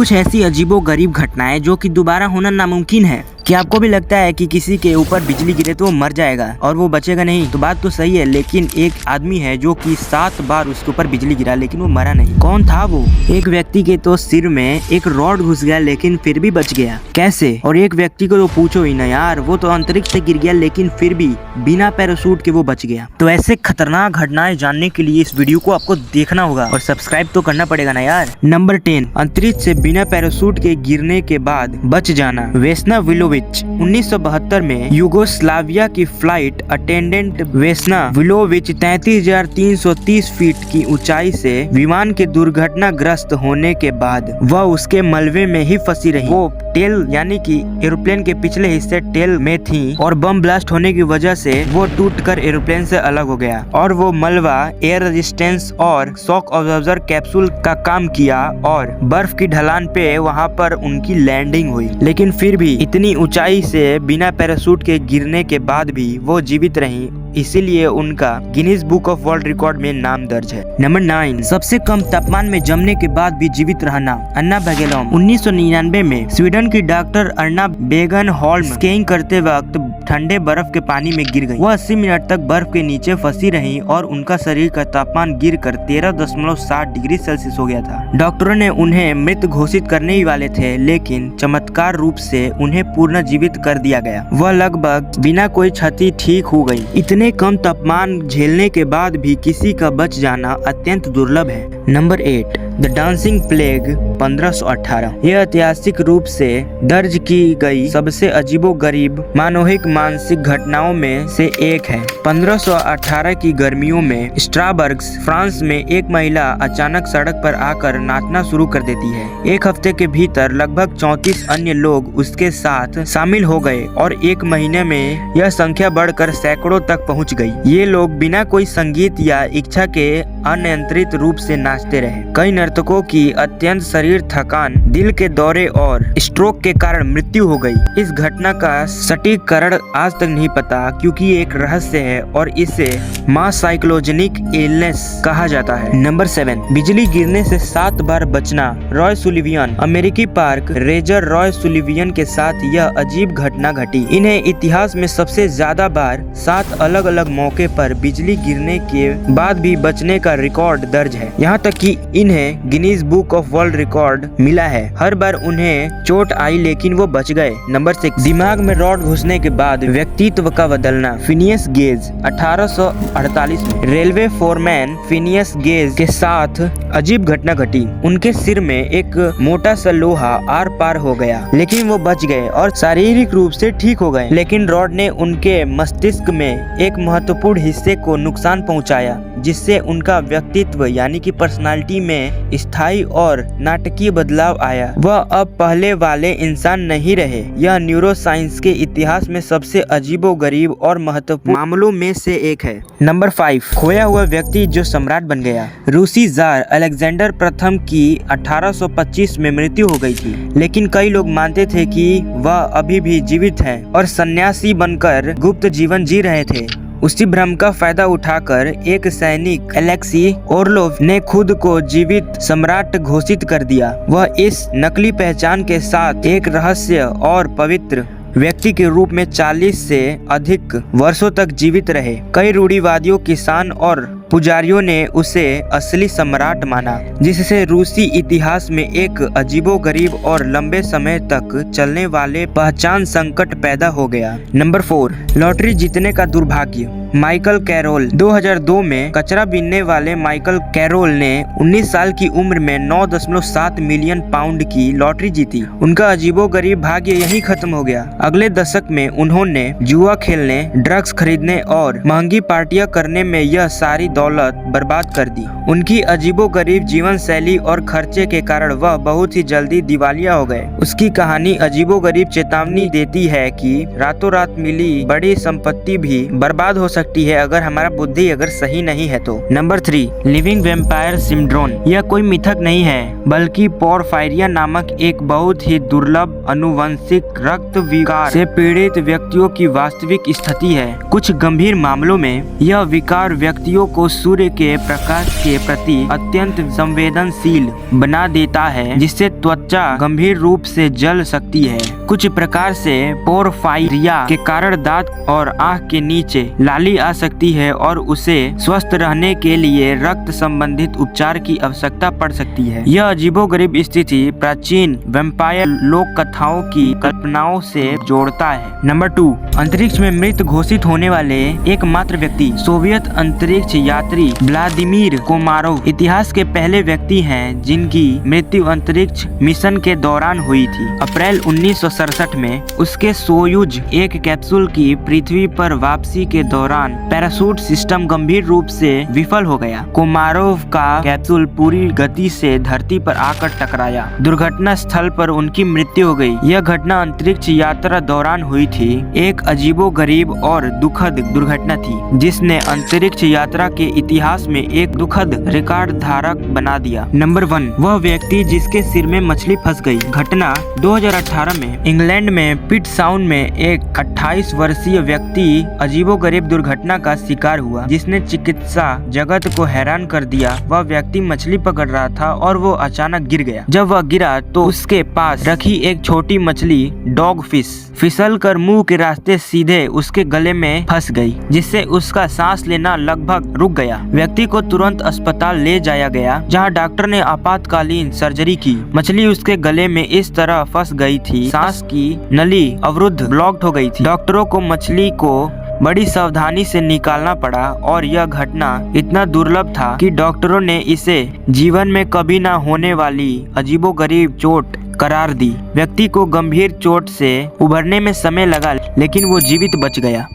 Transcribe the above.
कुछ ऐसी अजीबोगरीब घटनाएं जो कि दोबारा होना नामुमकिन है। क्या आपको भी लगता है कि किसी के ऊपर बिजली गिरे तो वो मर जाएगा और वो बचेगा नहीं? तो बात तो सही है, लेकिन एक आदमी है जो कि 7 बार उसके ऊपर बिजली गिरा लेकिन वो मरा नहीं। कौन था वो? एक व्यक्ति के तो सिर में एक रॉड घुस गया लेकिन फिर भी बच गया। कैसे? और एक व्यक्ति को तो पूछो ही ना यार, वो तो अंतरिक्ष से गिर गया लेकिन फिर भी बिना पैराशूट के वो बच गया। तो ऐसे खतरनाक घटनाएं जानने के लिए इस वीडियो को आपको देखना होगा और सब्सक्राइब तो करना पड़ेगा ना यार। नंबर 10, अंतरिक्ष से बिना पैराशूट के गिरने के बाद बच जाना। वेस्ना विलोविच 1972 में यूगोस्लाविया की फ्लाइट अटेंडेंट वेस्ना विलोविच 33,330 फीट की ऊंचाई से विमान के दुर्घटनाग्रस्त होने के बाद वह उसके मलबे में ही फंसी रही। वो टेल यानी कि एरोप्लेन के पिछले हिस्से टेल में थी और बम ब्लास्ट होने की वजह से वो टूटकर एरोप्लेन से अलग हो गया और वो मलबा एयर रेजिस्टेंस और शॉक ऑब्जर्वर कैप्सूल का काम किया और बर्फ की ढलान पे वहां पर उनकी लैंडिंग हुई। लेकिन फिर भी इतनी ऊंचाई से बिना पैराशूट के गिरने के बाद भी वो जीवित रहीं, इसीलिए उनका Guinness book of world record में नाम दर्ज है। नंबर 9, सबसे कम तापमान में जमने के बाद भी जीवित रहना। अन्ना बेगेलॉम 1999 में स्वीडन की डॉक्टर अन्ना बेगनहोल्म स्कीइंग करते वक्त ठंडे बर्फ के पानी में गिर गई। वह 80 मिनट तक बर्फ के नीचे फंसी रही और उनका शरीर का तापमान गिरकर 13.7 डिग्री सेल्सियस हो गया था। डॉक्टरों ने उन्हें मृत घोषित करने ही वाले थे, लेकिन चमत्कार रूप से उन्हें पूर्ण जीवित कर दिया गया। वह लगभग बिना कोई क्षति ठीक हो गई। इतने कम तापमान झेलने के बाद भी किसी का बच जाना अत्यंत दुर्लभ है। Number 8, the dancing plague 1518। यह ऐतिहासिक रूप से दर्ज की गई सबसे अजीबोगरीब मानविक मानसिक घटनाओं में से एक है। 1518 की गर्मियों में स्ट्रासबर्ग फ्रांस में एक महिला अचानक सड़क पर आकर नाचना शुरू कर देती है। एक हफ्ते के भीतर लगभग 34 अन्य लोग उसके साथ शामिल हो गए और एक महीने में यह संख्या बढ़कर सैकड़ों तक पहुंच गई। ये लोग बिना कोई संगीत या इच्छा के अनियंत्रित रूप से नाचते रहे। कई नर्तकों की अत्यंत शरीर थकान, दिल के दौरे और स्ट्रोक के कारण मृत्यु हो गई। इस घटना का सटीक कारण आज तक नहीं पता क्योंकि ये एक रहस्य है और इसे मास साइकोलॉजिक इलनेस कहा जाता है। नंबर 7, बिजली गिरने से 7 बार बचना। रॉय सुलिवियन अमेरिकी पार्क रेंजर रॉय सुलिवियन के साथ यह अजीब घटना घटी। इन्हें इतिहास में सबसे ज्यादा बार 7 अलग अलग मौके पर बिजली गिरने के बाद भी बचने का रिकॉर्ड दर्ज है। यहाँ तक कि इन्हें Guinness book of world record मिला है। हर बार उन्हें चोट आई लेकिन वो बच गए। नंबर 6, दिमाग में रॉड घुसने के बाद व्यक्तित्व का बदलना। फिनियस गेज 1848 में रेलवे फोरमैन फिनियस गेज के साथ अजीब घटना घटी। उनके सिर में एक मोटा सा लोहा आर पार हो गया लेकिन वो बच गए और शारीरिक रूप से ठीक हो गए। लेकिन रॉड ने उनके मस्तिष्क में एक महत्वपूर्ण हिस्से को नुकसान पहुंचाया जिससे उनका व्यक्तित्व यानी कि पर्सनालिटी में स्थायी और नाटकीय बदलाव आया। वह अब पहले वाले इंसान नहीं रहे। यह न्यूरोसाइंस के इतिहास में सबसे अजीबोगरीब और महत्वपूर्ण मामलों में से एक है। नंबर 5, खोया हुआ व्यक्ति जो सम्राट बन गया। रूसी जार अलेक्जेंडर प्रथम की 1825 में मृत्यु हो गई थी, लेकिन कई लोग मानते थे कि वह अभी भी जीवित है और सन्यासी बनकर गुप्त जीवन जी रहे थे। उसी भ्रम का फायदा उठाकर एक सैनिक एलेक्सी ओरलोव ने खुद को जीवित सम्राट घोषित कर दिया। वह इस नकली पहचान के साथ एक रहस्य और पवित्र व्यक्ति के रूप में 40 से अधिक वर्षों तक जीवित रहे। कई रूढ़िवादियों, किसान और पुजारियों ने उसे असली सम्राट माना, जिससे रूसी इतिहास में एक अजीबोगरीब और लंबे समय तक चलने वाले पहचान संकट पैदा हो गया। नंबर 4, लॉटरी जीतने का दुर्भाग्य। माइकल कैरोल 2002 में कचरा बीनने वाले माइकल कैरोल ने 19 साल की उम्र में 9.7 मिलियन पाउंड की लॉटरी जीती। उनका अजीबोगरीब भाग्य यहीं खत्म हो गया। अगले दशक में उन्होंने जुआ खेलने, ड्रग्स खरीदने और महंगी पार्टियां करने में यह सारी दौलत बर्बाद कर दी। उनकी अजीबोगरीब जीवन शैली और खर्चे के कारण वह बहुत ही जल्दी दिवालिया हो गए। उसकी कहानी अजीबोगरीब चेतावनी देती है कि रातों रात मिली बड़ी संपत्ति भी बर्बाद हो सकती सकती है अगर हमारा बुद्धि अगर सही नहीं है तो। Number 3, living vampire syndrome. यह कोई मिथक नहीं है बल्कि पोर्फायरिया नामक एक बहुत ही दुर्लभ अनुवंशिक रक्त विकार से पीड़ित व्यक्तियों की वास्तविक स्थिति है। कुछ गंभीर मामलों में यह विकार व्यक्तियों को सूर्य के प्रकाश के प्रति अत्यंत संवेदनशील बना देता है, जिससे त्वचा गंभीर रूप से जल सकती है। कुछ प्रकार से पोर्फायरिया के कारण दांत और आंख के नीचे लाली आ सकती है और उसे स्वस्थ रहने के लिए रक्त संबंधित उपचार की आवश्यकता पड़ सकती है। यह अजीबोगरीब स्थिति प्राचीन वेम्पायर लोक कथाओं की कल्पनाओं से जोड़ता है। नंबर 2, अंतरिक्ष में मृत घोषित होने वाले एकमात्र व्यक्ति सोवियत अंतरिक्ष यात्री व्लादिमीर कोमारोव इतिहास के पहले व्यक्ति हैं जिनकी मृत्यु अंतरिक्ष मिशन के दौरान हुई थी। अप्रैल 1967 में उसके सोयूज 1 कैप्सूल की पृथ्वी पर वापसी के दौरान पैराशूट सिस्टम गंभीर रूप से विफल हो गया। कोमारोव का कैप्सूल पूरी गति से धरती पर आकर टकराया। दुर्घटना स्थल पर उनकी मृत्यु हो गई। यह घटना अंतरिक्ष यात्रा दौरान हुई थी। एक अजीबोगरीब और दुखद दुर्घटना थी जिसने अंतरिक्ष यात्रा के इतिहास में एक दुखद रिकॉर्ड धारक बना दिया। नंबर 1, वह व्यक्ति जिसके सिर में मछली फंस गई। घटना 2018 में इंग्लैंड में पिट साउंड में एक 28 वर्षीय व्यक्ति अजीबोगरीब दुर्घटना का शिकार हुआ जिसने चिकित्सा जगत को हैरान कर दिया। वह व्यक्ति मछली पकड़ रहा था और वो अचानक गिर गया। जब वह गिरा तो उसके पास रखी एक छोटी मछली डॉग फिश फिसल कर मुंह के रास्ते सीधे उसके गले में फंस गई, जिससे उसका सांस लेना लगभग रुक गया। व्यक्ति को तुरंत अस्पताल ले जाया गया जहां डॉक्टर ने आपातकालीन सर्जरी की। मछली उसके गले में इस तरह फंस गई थी, सांस की नली अवरुद्ध ब्लॉक्ड हो गई थी। डॉक्टरों को मछली को बड़ी सावधानी से निकालना पड़ा और यह घटना इतना दुर्लभ था कि डॉक्टरों ने इसे जीवन में कभी ना होने वाली अजीबोगरीब चोट करार दी। व्यक्ति को गंभीर चोट से उभरने में समय लगा लेकिन वो जीवित बच गया।